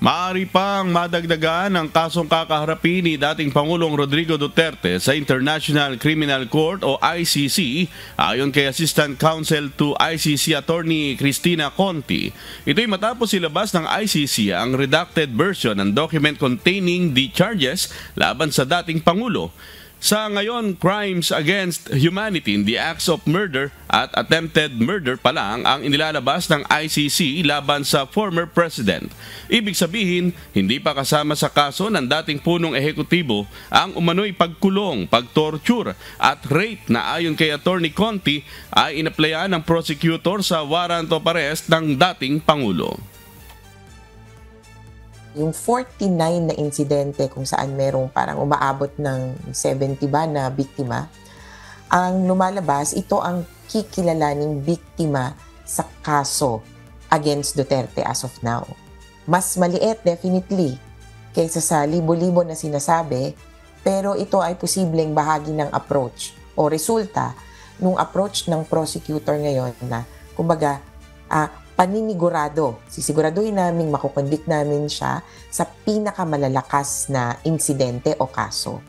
Maaari pang madagdagan ang kasong kakaharapin ni dating Pangulong Rodrigo Duterte sa International Criminal Court o ICC ayon kay Assistant Counsel to ICC Attorney Cristina Conti. Ito'y matapos ilabas ng ICC ang redacted version ng document containing the charges laban sa dating Pangulo. Sa ngayon, crimes against humanity in the acts of murder at attempted murder pa lang ang inilalabas ng ICC laban sa former president. Ibig sabihin, hindi pa kasama sa kaso ng dating punong ehekutibo ang umano'y pagkulong, pagtorture at rape na ayon kay Attorney Conti ay inaplayan ng prosecutor sa warrant of arrest ng dating Pangulo. Yung 49 na insidente kung saan merong parang umaabot ng 70 ba na biktima, ang lumalabas, ito ang kikilalaning biktima sa kaso against Duterte as of now. Mas maliit definitely kaysa sa libo-libo na sinasabi, pero ito ay posibleng bahagi ng approach o resulta ng approach ng prosecutor ngayon na kumbaga paninigurado. Sisiguraduhin namin makukonvict namin siya sa pinakamalalakas na insidente o kaso.